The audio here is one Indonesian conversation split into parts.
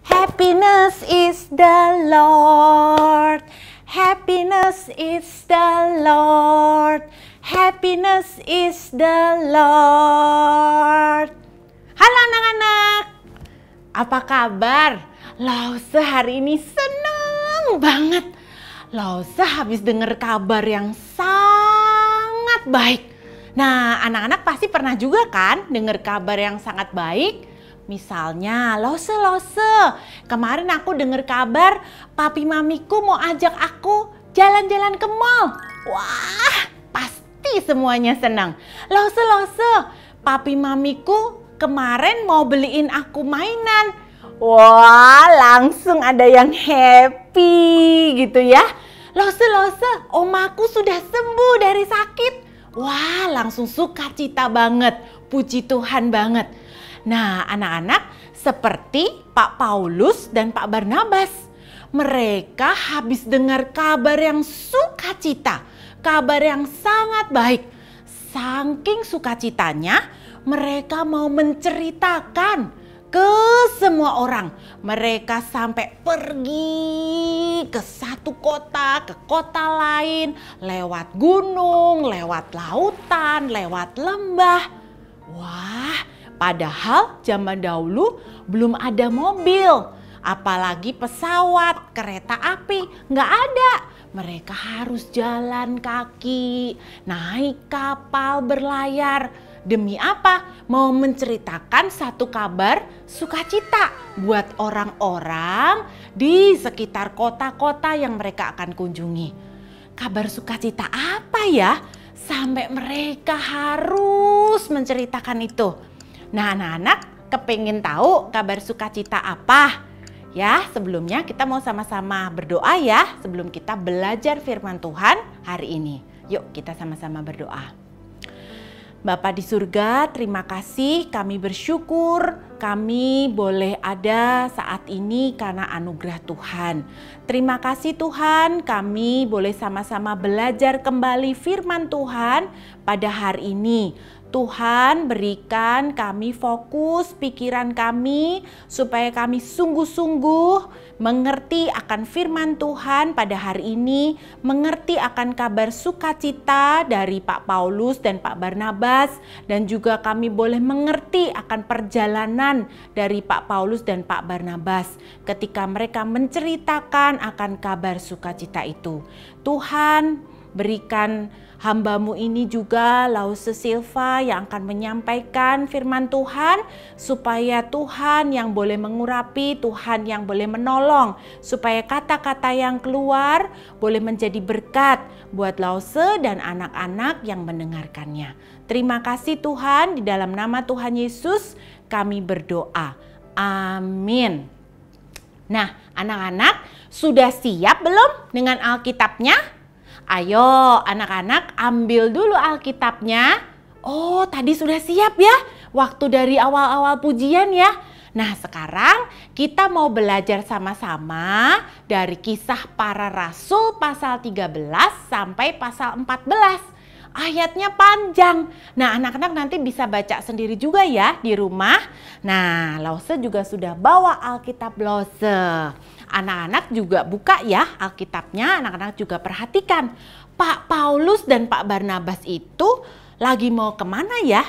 Happiness is the Lord. Happiness is the Lord. Happiness is the Lord. Halo anak-anak, apa kabar? Lause hari ini senang banget. Lause habis dengar kabar yang sangat baik. Nah, anak-anak pasti pernah juga kan dengar kabar yang sangat baik? Misalnya, Lause, kemarin aku dengar kabar papi mamiku mau ajak aku jalan-jalan ke mall. Wah, pasti semuanya senang. Lause, papi mamiku kemarin mau beliin aku mainan. Wah, langsung ada yang happy gitu ya. Lause, omaku sudah sembuh dari sakit. Wah, langsung sukacita banget, puji Tuhan banget. Nah, anak-anak seperti Pak Paulus dan Pak Barnabas. Mereka habis dengar kabar yang sukacita, kabar yang sangat baik. Saking sukacitanya, mereka mau menceritakan ke semua orang. Mereka sampai pergi ke satu kota, ke kota lain, lewat gunung, lewat lautan, lewat lembah. Wah, padahal zaman dahulu belum ada mobil, apalagi pesawat, kereta api, nggak ada. Mereka harus jalan kaki, naik kapal berlayar. Demi apa? Mau menceritakan satu kabar sukacita buat orang-orang di sekitar kota-kota yang mereka akan kunjungi. Kabar sukacita apa ya? Sampai mereka harus menceritakan itu. Nah, anak-anak kepingin tahu kabar sukacita apa? Ya, sebelumnya kita mau sama-sama berdoa ya sebelum kita belajar firman Tuhan hari ini. Yuk kita sama-sama berdoa. Bapa di surga, terima kasih, kami bersyukur kami boleh ada saat ini karena anugerah Tuhan. Terima kasih Tuhan, kami boleh sama-sama belajar kembali firman Tuhan pada hari ini. Tuhan berikan kami fokus pikiran kami supaya kami sungguh-sungguh mengerti akan firman Tuhan pada hari ini, mengerti akan kabar sukacita dari Pak Paulus dan Pak Barnabas, dan juga kami boleh mengerti akan perjalanan dari Pak Paulus dan Pak Barnabas ketika mereka menceritakan akan kabar sukacita itu. Tuhan, berikan hamba-Mu ini juga Lause Silva yang akan menyampaikan firman Tuhan, supaya Tuhan yang boleh mengurapi, Tuhan yang boleh menolong, supaya kata-kata yang keluar boleh menjadi berkat buat Lause dan anak-anak yang mendengarkannya. Terima kasih Tuhan, di dalam nama Tuhan Yesus kami berdoa. Amin. Nah, anak-anak sudah siap belum dengan Alkitabnya? Ayo anak-anak ambil dulu Alkitabnya. Oh, tadi sudah siap ya waktu dari awal-awal pujian ya. Nah, sekarang kita mau belajar sama-sama dari Kisah Para Rasul pasal 13 sampai pasal 14. Ayatnya panjang. Nah, anak-anak nanti bisa baca sendiri juga ya di rumah. Nah, Lause juga sudah bawa Alkitab Lause. Anak-anak juga buka ya Alkitabnya, anak-anak juga perhatikan. Pak Paulus dan Pak Barnabas itu lagi mau kemana ya?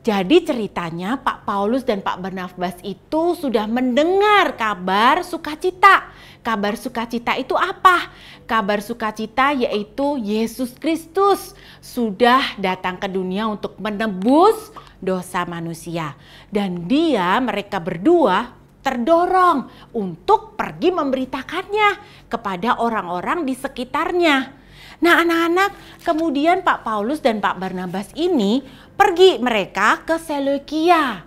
Jadi ceritanya Pak Paulus dan Pak Barnabas itu sudah mendengar kabar sukacita. Kabar sukacita itu apa? Kabar sukacita yaitu Yesus Kristus sudah datang ke dunia untuk menebus dosa manusia. Dan mereka berdua terdorong untuk pergi memberitakannya kepada orang-orang di sekitarnya. Nah, anak-anak, kemudian Pak Paulus dan Pak Barnabas ini pergi mereka ke Seleukia.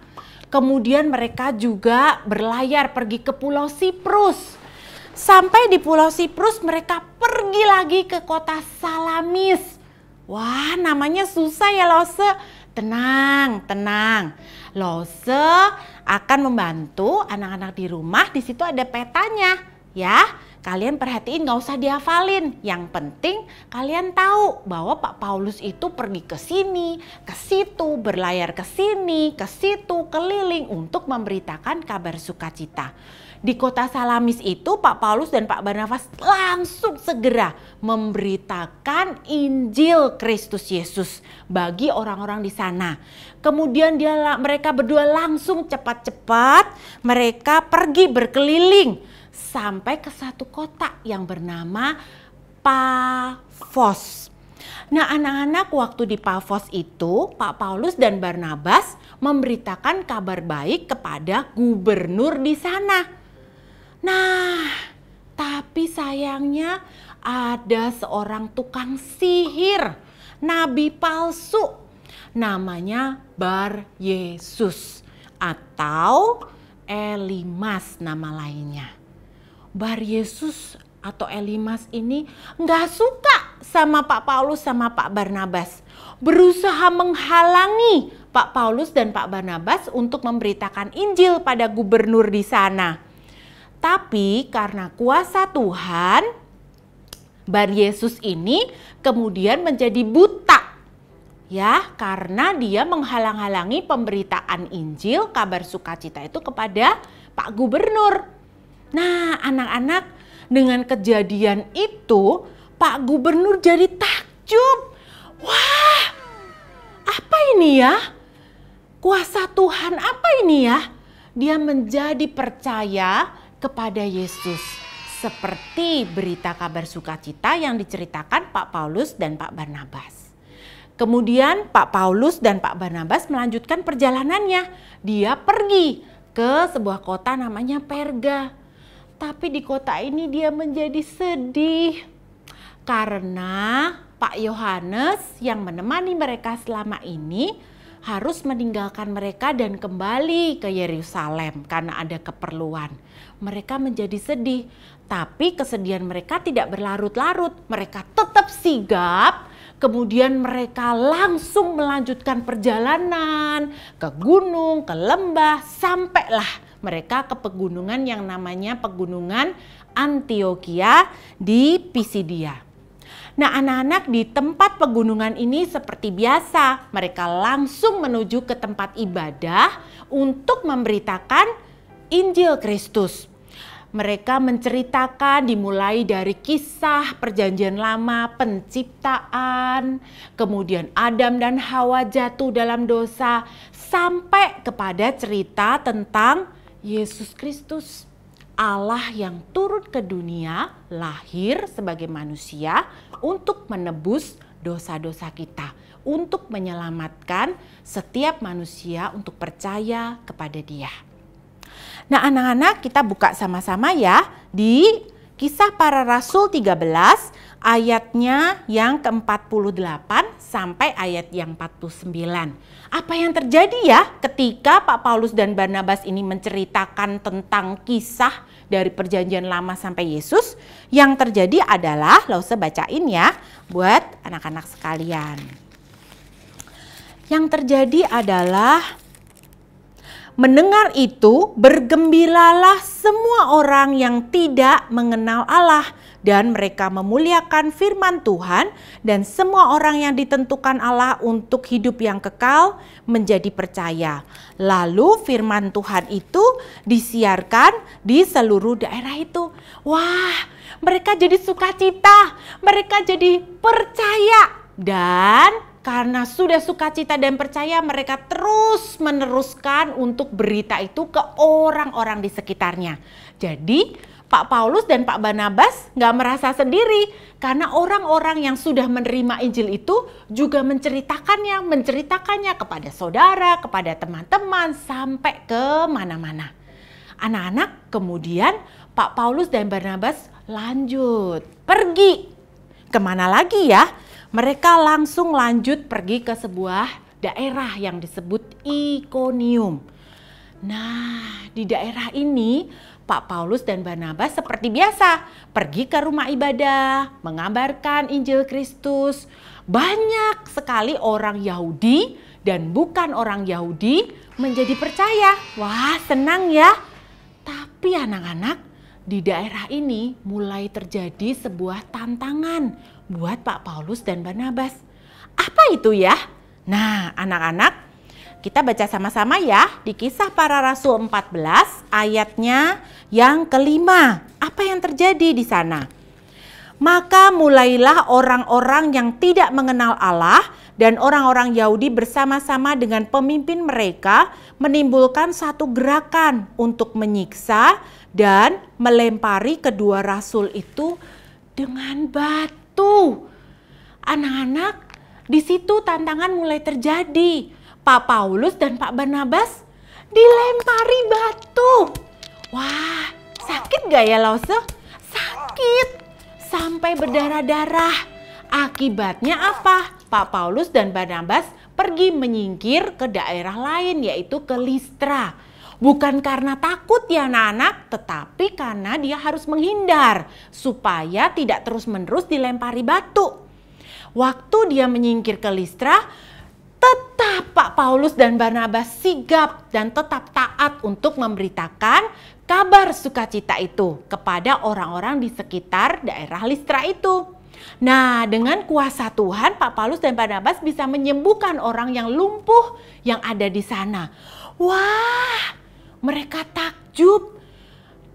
Kemudian mereka juga berlayar pergi ke Pulau Siprus. Sampai di Pulau Siprus mereka pergi lagi ke kota Salamis. Wah, namanya susah ya Lause. Tenang. Lause akan membantu anak-anak di rumah. Di situ ada petanya ya. Kalian perhatiin, gak usah dihafalin. Yang penting kalian tahu bahwa Pak Paulus itu pergi ke sini, ke situ, berlayar ke sini, ke situ, keliling untuk memberitakan kabar sukacita. Di kota Salamis itu Pak Paulus dan Pak Barnabas langsung segera memberitakan Injil Kristus Yesus bagi orang-orang di sana. Kemudian mereka berdua langsung cepat-cepat mereka pergi berkeliling sampai ke satu kota yang bernama Pafos. Nah, anak-anak, waktu di Pafos itu Pak Paulus dan Barnabas memberitakan kabar baik kepada gubernur di sana. Nah, tapi sayangnya ada seorang tukang sihir, nabi palsu, namanya Bar Yesus atau Elimas nama lainnya. Bar Yesus atau Elimas ini nggak suka sama Pak Paulus sama Pak Barnabas. Berusaha menghalangi Pak Paulus dan Pak Barnabas untuk memberitakan Injil pada gubernur di sana. Tapi karena kuasa Tuhan, Bar Yesus ini kemudian menjadi buta. Ya, karena dia menghalang-halangi pemberitaan Injil kabar sukacita itu kepada Pak Gubernur. Nah, anak-anak, dengan kejadian itu Pak Gubernur jadi takjub. Wah, apa ini ya? Kuasa Tuhan apa ini ya? Dia menjadi percaya kepada Yesus. Seperti berita kabar sukacita yang diceritakan Pak Paulus dan Pak Barnabas. Kemudian Pak Paulus dan Pak Barnabas melanjutkan perjalanannya. Dia pergi ke sebuah kota namanya Perga. Tapi di kota ini dia menjadi sedih. Karena Pak Yohanes yang menemani mereka selama ini harus meninggalkan mereka dan kembali ke Yerusalem karena ada keperluan. Mereka menjadi sedih, tapi kesedihan mereka tidak berlarut-larut. Mereka tetap sigap, kemudian mereka langsung melanjutkan perjalanan ke gunung, ke lembah, sampailah mereka ke pegunungan yang namanya Pegunungan Antioquia di Pisidia. Nah, anak-anak, di tempat pegunungan ini seperti biasa, mereka langsung menuju ke tempat ibadah untuk memberitakan Injil Kristus. Mereka menceritakan dimulai dari kisah perjanjian lama, penciptaan, kemudian Adam dan Hawa jatuh dalam dosa, sampai kepada cerita tentang Yesus Kristus. Allah yang turun ke dunia, lahir sebagai manusia untuk menebus dosa-dosa kita, untuk menyelamatkan setiap manusia untuk percaya kepada Dia. Nah, anak-anak, kita buka sama-sama ya di Kisah Para Rasul 13 ayatnya yang ke-48 sampai ayat yang 49. Apa yang terjadi ya ketika Pak Paulus dan Barnabas ini menceritakan tentang kisah dari perjanjian lama sampai Yesus? Yang terjadi adalah, Lause bacain ya buat anak-anak sekalian. Yang terjadi adalah, mendengar itu bergembiralah semua orang yang tidak mengenal Allah, dan mereka memuliakan firman Tuhan, dan semua orang yang ditentukan Allah untuk hidup yang kekal menjadi percaya. Lalu firman Tuhan itu disiarkan di seluruh daerah itu. Wah, mereka jadi sukacita, mereka jadi percaya, dan karena sudah sukacita dan percaya, mereka terus meneruskan untuk berita itu ke orang-orang di sekitarnya. Jadi Pak Paulus dan Pak Barnabas nggak merasa sendiri, karena orang-orang yang sudah menerima Injil itu juga menceritakannya kepada saudara, kepada teman-teman, sampai ke mana-mana. Anak-anak, kemudian Pak Paulus dan Barnabas lanjut pergi. Kemana lagi ya? Mereka langsung lanjut pergi ke sebuah daerah yang disebut Ikonium. Nah, di daerah ini Pak Paulus dan Barnabas seperti biasa pergi ke rumah ibadah, mengabarkan Injil Kristus. Banyak sekali orang Yahudi dan bukan orang Yahudi menjadi percaya. Wah, senang ya. Tapi anak-anak, di daerah ini mulai terjadi sebuah tantangan buat Pak Paulus dan Barnabas. Apa itu ya? Nah, anak-anak, Kita baca sama-sama ya di Kisah Para Rasul 14 ayatnya yang kelima. Apa yang terjadi di sana? Maka mulailah orang-orang yang tidak mengenal Allah dan orang-orang Yahudi bersama-sama dengan pemimpin mereka menimbulkan satu gerakan untuk menyiksa dan melempari kedua rasul itu dengan batu. Anak-anak, di situ tantangan mulai terjadi. Pak Paulus dan Pak Barnabas dilempari batu. Wah, sakit gak ya Lause? Sakit, sampai berdarah-darah. Akibatnya apa? Pak Paulus dan Barnabas pergi menyingkir ke daerah lain, yaitu ke Listra. Bukan karena takut ya anak-anak, tetapi karena dia harus menghindar supaya tidak terus-menerus dilempari batu. Waktu dia menyingkir ke Listra, tetap Pak Paulus dan Barnabas sigap dan tetap taat untuk memberitakan kabar sukacita itu kepada orang-orang di sekitar daerah Listra itu. Nah, dengan kuasa Tuhan, Pak Paulus dan Barnabas bisa menyembuhkan orang yang lumpuh yang ada di sana. Wah, mereka takjub.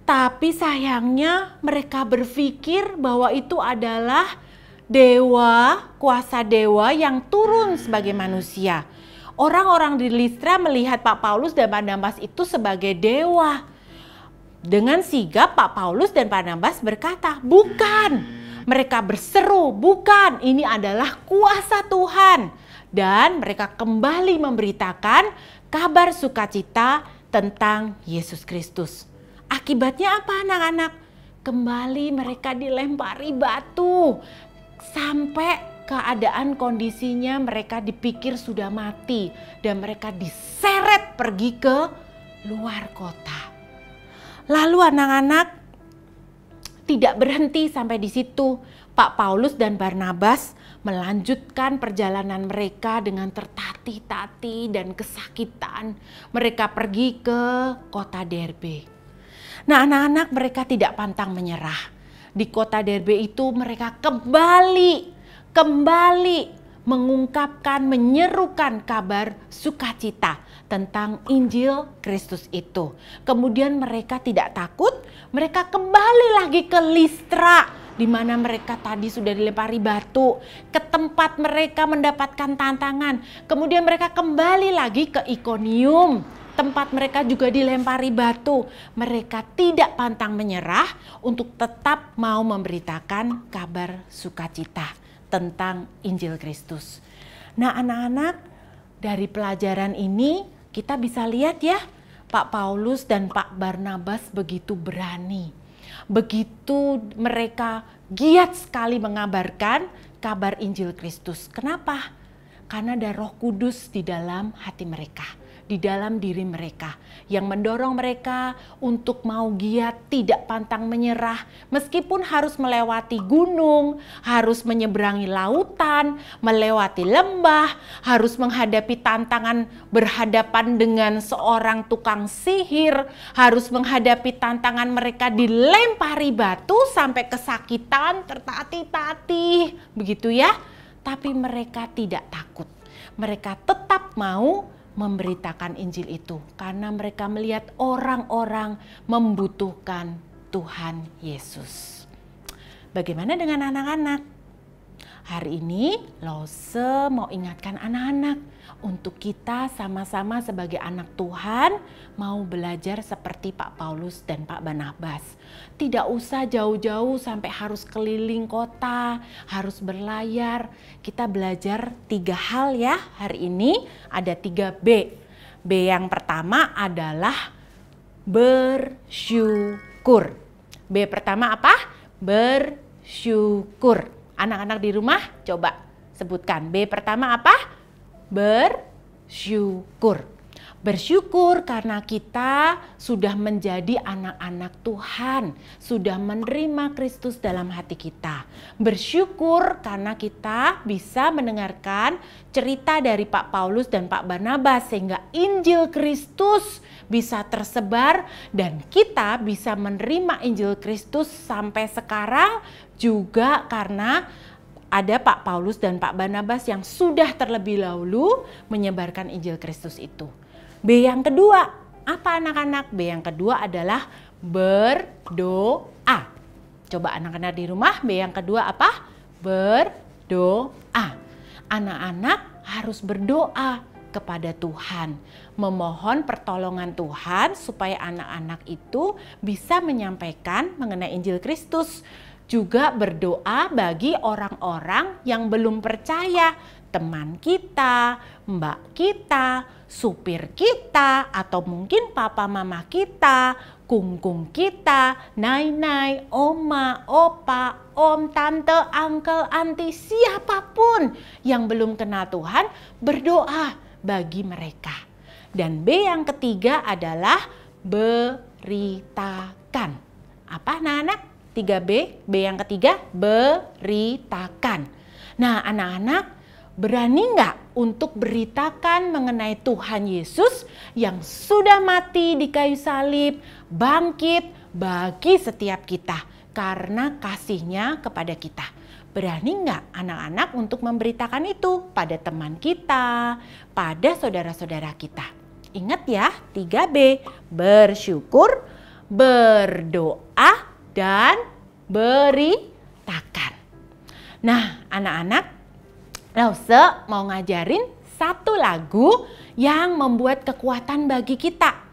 Tapi sayangnya mereka berpikir bahwa itu adalah dewa, kuasa dewa yang turun sebagai manusia. Orang-orang di Listra melihat Pak Paulus dan Barnabas itu sebagai dewa. Dengan sigap Pak Paulus dan Barnabas berkata, bukan. Mereka berseru, bukan, ini adalah kuasa Tuhan. Dan mereka kembali memberitakan kabar sukacita tentang Yesus Kristus. Akibatnya apa anak-anak? Kembali mereka dilempari batu. Sampai keadaan kondisinya mereka dipikir sudah mati dan mereka diseret pergi ke luar kota. Lalu anak-anak tidak berhenti sampai di situ. Pak Paulus dan Barnabas melanjutkan perjalanan mereka dengan tertatih-tatih dan kesakitan. Mereka pergi ke kota Derbe. Nah anak-anak, mereka tidak pantang menyerah. Di kota Derbe itu mereka kembali mengungkapkan, menyerukan kabar sukacita tentang Injil Kristus itu. Kemudian mereka tidak takut, mereka kembali lagi ke Listra, di mana mereka tadi sudah dilempari batu, ke tempat mereka mendapatkan tantangan. Kemudian mereka kembali lagi ke Ikonium, tempat mereka juga dilempari batu. Mereka tidak pantang menyerah untuk tetap mau memberitakan kabar sukacita tentang Injil Kristus. Nah anak-anak, dari pelajaran ini kita bisa lihat ya, Pak Paulus dan Pak Barnabas begitu berani. Begitu mereka giat sekali mengabarkan kabar Injil Kristus. Kenapa? Karena ada Roh Kudus di dalam hati mereka, di dalam diri mereka, yang mendorong mereka untuk mau giat, tidak pantang menyerah, meskipun harus melewati gunung, harus menyeberangi lautan, melewati lembah, harus menghadapi tantangan berhadapan dengan seorang tukang sihir, harus menghadapi tantangan mereka dilempari batu sampai kesakitan, tertatih-tatih, begitu ya. Tapi mereka tidak takut, mereka tetap mau memberitakan Injil itu karena mereka melihat orang-orang membutuhkan Tuhan Yesus. Bagaimana dengan anak-anak? Hari ini Lause mau ingatkan anak-anak untuk kita sama-sama sebagai anak Tuhan mau belajar seperti Pak Paulus dan Pak Barnabas. Tidak usah jauh-jauh sampai harus keliling kota, harus berlayar. Kita belajar 3 hal ya hari ini, ada 3 B. B yang pertama adalah bersyukur. B pertama apa? Bersyukur. Anak-anak di rumah coba sebutkan. B pertama apa? Bersyukur. Bersyukur karena kita sudah menjadi anak-anak Tuhan, sudah menerima Kristus dalam hati kita. Bersyukur karena kita bisa mendengarkan cerita dari Pak Paulus dan Pak Barnabas sehingga Injil Kristus bisa tersebar dan kita bisa menerima Injil Kristus sampai sekarang juga karena ada Pak Paulus dan Pak Barnabas yang sudah terlebih dahulu menyebarkan Injil Kristus itu. B yang kedua, apa anak-anak? B yang kedua adalah berdoa. Coba anak-anak di rumah, B yang kedua apa? Berdoa. Anak-anak harus berdoa kepada Tuhan, memohon pertolongan Tuhan supaya anak-anak itu bisa menyampaikan mengenai Injil Kristus. Juga berdoa bagi orang-orang yang belum percaya, teman kita, mbak kita, supir kita, atau mungkin papa mama kita, kungkung kita, nai-nai, oma, opa, om, tante, uncle, auntie, siapapun yang belum kenal Tuhan, berdoa bagi mereka. Dan B yang ketiga adalah beritakan. Apa anak-anak? 3B, B yang ketiga, beritakan. Nah anak-anak, berani nggak untuk beritakan mengenai Tuhan Yesus yang sudah mati di kayu salib, bangkit bagi setiap kita karena kasih-Nya kepada kita? Berani nggak anak-anak untuk memberitakan itu pada teman kita, pada saudara-saudara kita? Ingat ya, 3B, bersyukur, berdoa, dan beritakan. Nah anak-anak, Lause mau ngajarin satu lagu yang membuat kekuatan bagi kita.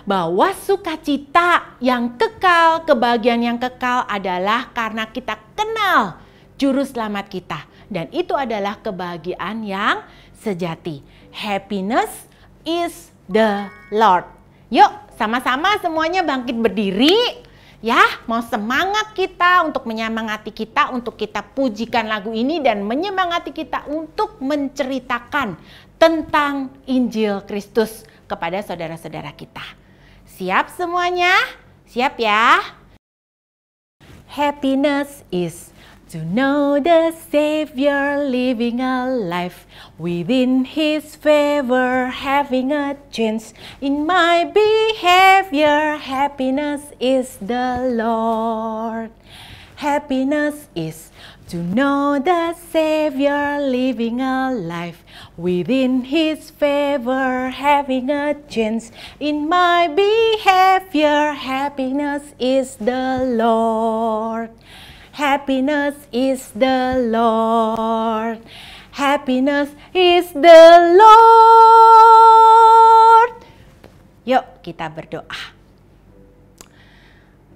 Bahwa sukacita yang kekal, kebahagiaan yang kekal adalah karena kita kenal Juru Selamat kita. Dan itu adalah kebahagiaan yang sejati. Happiness is the Lord. Yuk sama-sama semuanya bangkit berdiri. Ya, mau semangat kita untuk menyemangati kita, untuk kita pujikan lagu ini dan menyemangati kita untuk menceritakan tentang Injil Kristus kepada saudara-saudara kita. Siap semuanya? Siap ya? Happiness is to know the Savior living a life within His favor, having a chance in my behavior. Happiness is the Lord. Happiness is to know the Savior living a life within His favor, having a chance in my behavior. Happiness is the Lord. Happiness is the Lord. Happiness is the Lord. Yuk kita berdoa.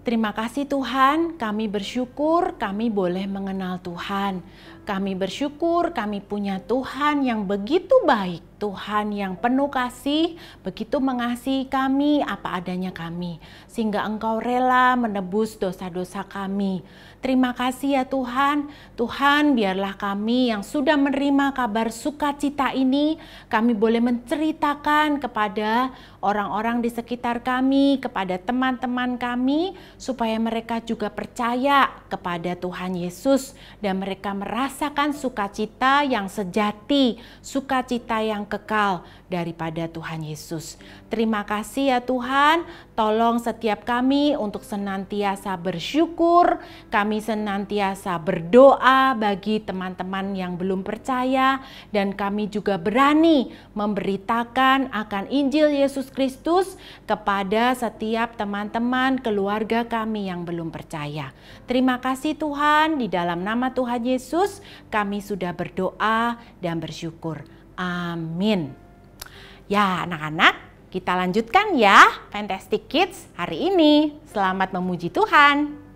Terima kasih Tuhan, kami bersyukur kami boleh mengenal Tuhan. Kami bersyukur kami punya Tuhan yang begitu baik. Tuhan yang penuh kasih, begitu mengasihi kami apa adanya kami. Sehingga Engkau rela menebus dosa-dosa kami. Terima kasih ya Tuhan. Tuhan, biarlah kami yang sudah menerima kabar sukacita ini, kami boleh menceritakan kepada orang-orang di sekitar kami, kepada teman-teman kami, supaya mereka juga percaya kepada Tuhan Yesus dan mereka merasakan sukacita yang sejati, sukacita yang kekal daripada Tuhan Yesus. Terima kasih ya Tuhan, tolong setiap kami untuk senantiasa bersyukur, kami senantiasa berdoa bagi teman-teman yang belum percaya, dan kami juga berani memberitakan akan Injil Yesus Kristus kepada setiap teman-teman keluarga kami yang belum percaya. Terima kasih Tuhan, di dalam nama Tuhan Yesus kami sudah berdoa dan bersyukur. Amin. Ya anak-anak, kita lanjutkan ya Fantastic Kids hari ini. Selamat memuji Tuhan.